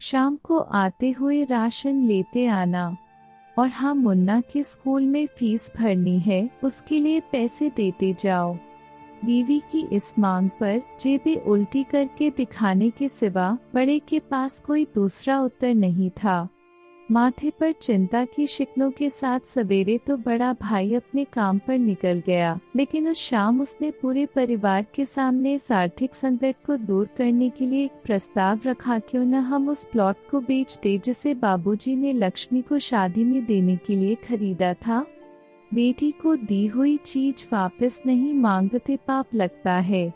शाम को आते हुए राशन लेते आना। और हाँ, मुन्ना के स्कूल में फीस भरनी है, उसके लिए पैसे देते जाओ। बीवी की इस मांग पर जेबें उल्टी करके दिखाने के सिवा बड़े के पास कोई दूसरा उत्तर नहीं था। माथे पर चिंता की शिकनों के साथ सवेरे तो बड़ा भाई अपने काम पर निकल गया, लेकिन उस शाम उसने पूरे परिवार के सामने इस आर्थिक संकट को दूर करने के लिए एक प्रस्ताव रखा, क्यों न हम उस प्लॉट को बेच दे जिसे बाबूजी ने लक्ष्मी को शादी में देने के लिए खरीदा था। बेटी को दी हुई चीज वापस नहीं मांगते पाप लगता है।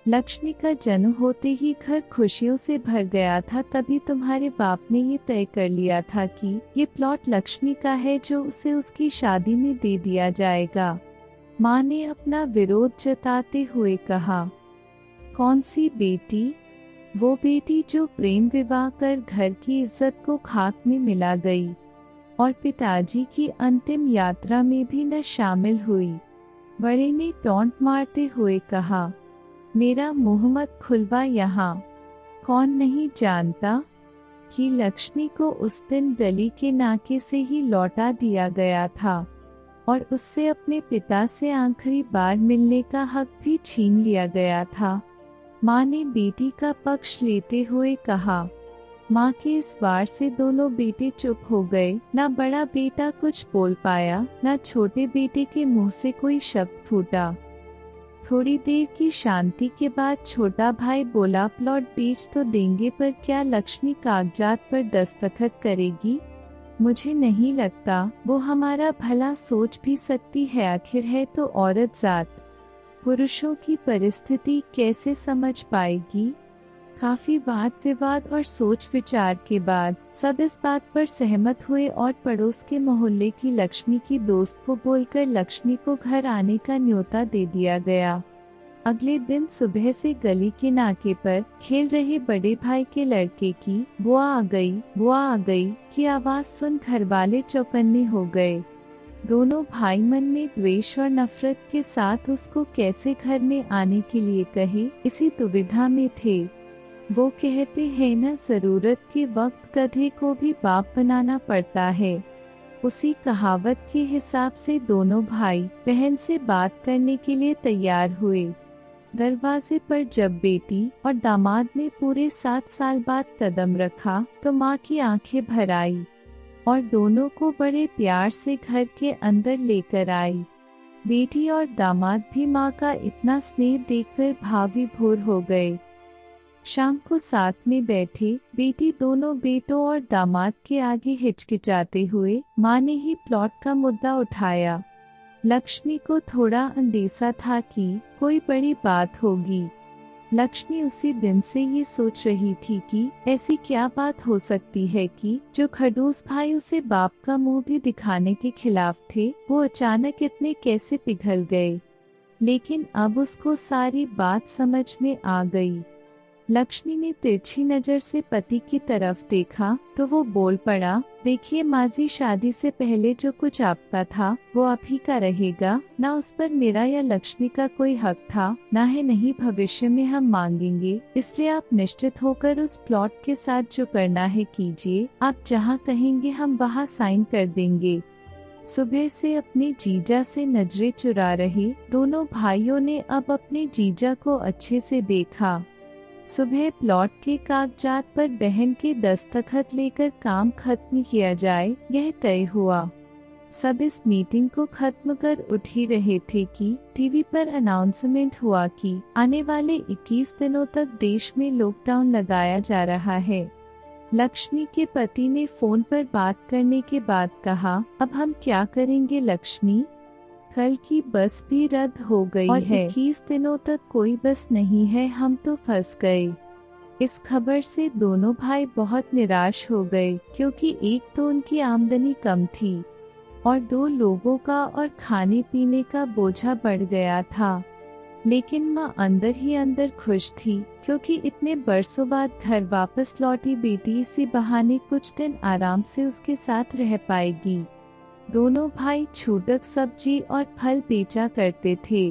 लक्ष्मी का जन्म होते ही घर खुशियों से भर गया था, तभी तुम्हारे बाप ने ये तय कर लिया था कि ये प्लॉट लक्ष्मी का है, जो उसे उसकी शादी में दे दिया जाएगा। माँ ने अपना विरोध जताते हुए कहा, कौन सी बेटी? वो बेटी जो प्रेम विवाह कर घर की इज्जत को खाक में मिला गई और पिताजी की अंतिम यात्रा में भी न शामिल हुई। बड़े ने टॉन्ट मारते हुए कहा, मेरा मुंह मत खुलवा यहाँ। कौन नहीं जानता कि लक्ष्मी को उस दिन गली के नाके से ही लौटा दिया गया था और उससे अपने पिता से आखिरी बार मिलने का हक भी छीन लिया गया था। माँ ने बेटी का पक्ष लेते हुए कहा। माँ के इस वार से दोनों बेटे चुप हो गए। ना बड़ा बेटा कुछ बोल पाया, ना छोटे बेटे के मुंह से कोई शब्द फूटा। थोड़ी देर की शांति के बाद छोटा भाई बोला, प्लॉट बेच तो देंगे, पर क्या लक्ष्मी कागजात पर दस्तखत करेगी? मुझे नहीं लगता वो हमारा भला सोच भी सकती है। आखिर है तो औरत जात, पुरुषों की परिस्थिति कैसे समझ पाएगी? काफी वाद विवाद और सोच विचार के बाद सब इस बात पर सहमत हुए और पड़ोस के मोहल्ले की लक्ष्मी की दोस्त को बोलकर लक्ष्मी को घर आने का न्योता दे दिया गया। अगले दिन सुबह से गली के नाके पर खेल रहे बड़े भाई के लड़के की बुआ आ गई, बुआ आ गई की आवाज सुन घरवाले चौकन्ने हो गए। दोनों भाई मन में द्वेष और नफरत के साथ उसको कैसे घर में आने के लिए कहे, इसी दुविधा में थे। वो कहते हैं न, जरूरत के वक्त गधे को भी बाप बनाना पड़ता है। उसी कहावत के हिसाब से दोनों भाई बहन से बात करने के लिए तैयार हुए। दरवाजे पर जब बेटी और दामाद ने पूरे 7 साल बाद कदम रखा तो माँ की आंखें भर आई और दोनों को बड़े प्यार से घर के अंदर लेकर आई। बेटी और दामाद भी माँ का इतना स्नेह देखकर भाव विभोर हो गए। शाम को साथ में बैठे बेटी दोनों बेटों और दामाद के आगे हिचकिचाते हुए माँ ने ही प्लॉट का मुद्दा उठाया। लक्ष्मी को थोड़ा अंदेशा था कि कोई बड़ी बात होगी। लक्ष्मी उसी दिन से ये सोच रही थी कि ऐसी क्या बात हो सकती है कि जो खड़ूस भाई उसे बाप का मुंह भी दिखाने के खिलाफ थे, वो अचानक इतने कैसे पिघल गए। लेकिन अब उसको सारी बात समझ में आ गई। लक्ष्मी ने तिरछी नजर से पति की तरफ देखा तो वो बोल पड़ा, देखिए माजी, शादी से पहले जो कुछ आपका था वो आप ही का रहेगा। ना उस पर मेरा या लक्ष्मी का कोई हक था, ना है, नहीं भविष्य में हम मांगेंगे। इसलिए आप निश्चित होकर उस प्लॉट के साथ जो करना है कीजिए। आप जहाँ कहेंगे हम वहाँ साइन कर देंगे। सुबह से अपने जीजा से नजरें चुरा रहे दोनों भाइयों ने अब अपने जीजा को अच्छे से देखा। सुबह प्लॉट के कागजात पर बहन के दस्तखत लेकर काम खत्म किया जाए, यह तय हुआ। सब इस मीटिंग को खत्म कर उठ ही रहे थे कि टीवी पर अनाउंसमेंट हुआ कि आने वाले 21 दिनों तक देश में लॉकडाउन लगाया जा रहा है। लक्ष्मी के पति ने फोन पर बात करने के बाद कहा, अब हम क्या करेंगे लक्ष्मी? कल की बस भी रद्द हो गई और है। 21 दिनों तक कोई बस नहीं है, हम तो फंस गए। इस खबर से दोनों भाई बहुत निराश हो गए, क्योंकि एक तो उनकी आमदनी कम थी और 2 लोगों का और खाने पीने का बोझा बढ़ गया था। लेकिन माँ अंदर ही अंदर खुश थी, क्योंकि इतने बरसों बाद घर वापस लौटी बेटी इसी बहाने कुछ दिन आराम से उसके साथ रह पाएगी। दोनों भाई छूटक सब्जी और फल बेचा करते थे।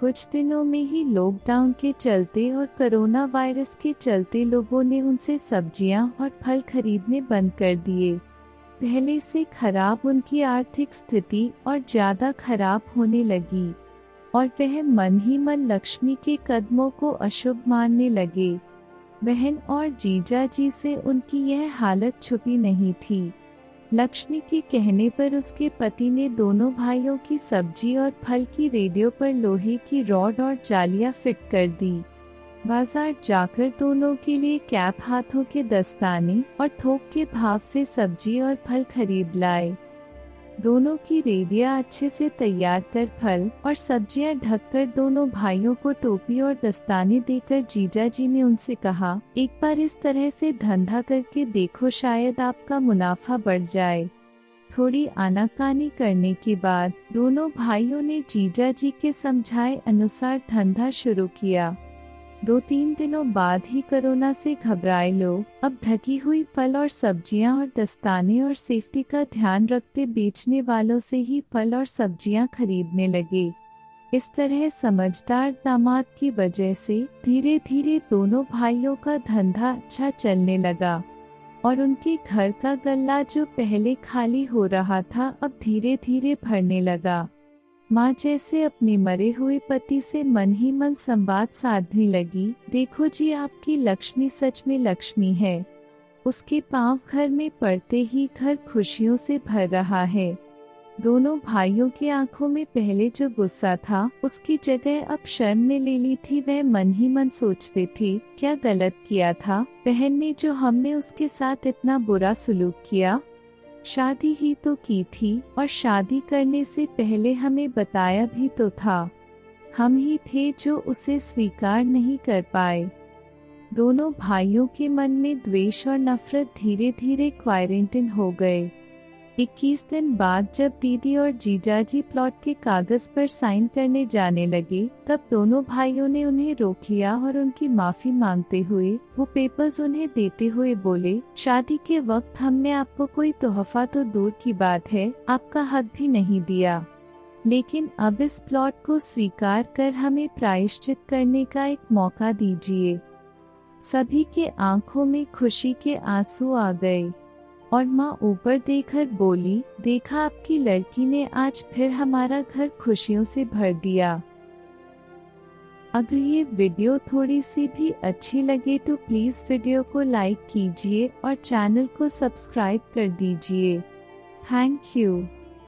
कुछ दिनों में ही लॉकडाउन के चलते और कोरोना वायरस के चलते लोगों ने उनसे सब्जियां और फल खरीदने बंद कर दिए। पहले से खराब उनकी आर्थिक स्थिति और ज्यादा खराब होने लगी और वह मन ही मन लक्ष्मी के कदमों को अशुभ मानने लगे। बहन और जीजा जी से उनकी यह हालत छुपी नहीं थी। लक्ष्मी के कहने पर उसके पति ने दोनों भाइयों की सब्जी और फल की रेडियो पर लोहे की रॉड और जालियां फिट कर दी। बाजार जाकर दोनों के लिए कैप, हाथों के दस्ताने और थोक के भाव से सब्जी और फल खरीद लाए। दोनों की रेडिया अच्छे से तैयार कर फल और सब्जियां ढककर दोनों भाइयों को टोपी और दस्ताने देकर जीजा जी ने उनसे कहा, एक बार इस तरह से धंधा करके देखो, शायद आपका मुनाफा बढ़ जाए। थोड़ी आनाकानी करने के बाद दोनों भाइयों ने जीजा जी के समझाए अनुसार धंधा शुरू किया। 2-3 दिनों बाद ही कोरोना से घबराए लोग अब ढकी हुई फल और सब्जियां और दस्ताने और सेफ्टी का ध्यान रखते बेचने वालों से ही फल और सब्जियां खरीदने लगे। इस तरह समझदार दामाद की वजह से धीरे धीरे दोनों भाइयों का धंधा अच्छा चलने लगा और उनके घर का गल्ला जो पहले खाली हो रहा था अब धीरे धीरे भरने लगा। माँ जैसे अपने मरे हुए पति से मन ही मन संवाद साधने लगी, देखो जी आपकी लक्ष्मी सच में लक्ष्मी है। उसके पांव घर में पड़ते ही घर खुशियों से भर रहा है। दोनों भाइयों की आंखों में पहले जो गुस्सा था उसकी जगह अब शर्म ने ले ली थी। वह मन ही मन सोचते थे, क्या गलत किया था बहन ने जो हमने उसके साथ इतना बुरा सलूक किया। शादी ही तो की थी और शादी करने से पहले हमें बताया भी तो था। हम ही थे जो उसे स्वीकार नहीं कर पाए। दोनों भाइयों के मन में द्वेष और नफरत धीरे धीरे क्वारंटाइन हो गए। 21 दिन बाद जब दीदी और जीजाजी प्लॉट के कागज पर साइन करने जाने लगे तब दोनों भाइयों ने उन्हें रोक लिया और उनकी माफी मांगते हुए वो पेपर्स उन्हें देते हुए बोले, शादी के वक्त हमने आपको कोई तोहफा तो दूर की बात है आपका हक भी नहीं दिया, लेकिन अब इस प्लॉट को स्वीकार कर हमें प्रायश्चित करने का एक मौका दीजिए। सभी के आंखों में खुशी के आंसू आ गए और माँ ऊपर देखकर बोली, देखा आपकी लड़की ने आज फिर हमारा घर खुशियों से भर दिया। अगर ये वीडियो थोड़ी सी भी अच्छी लगे तो प्लीज वीडियो को लाइक कीजिए और चैनल को सब्सक्राइब कर दीजिए। Thank you.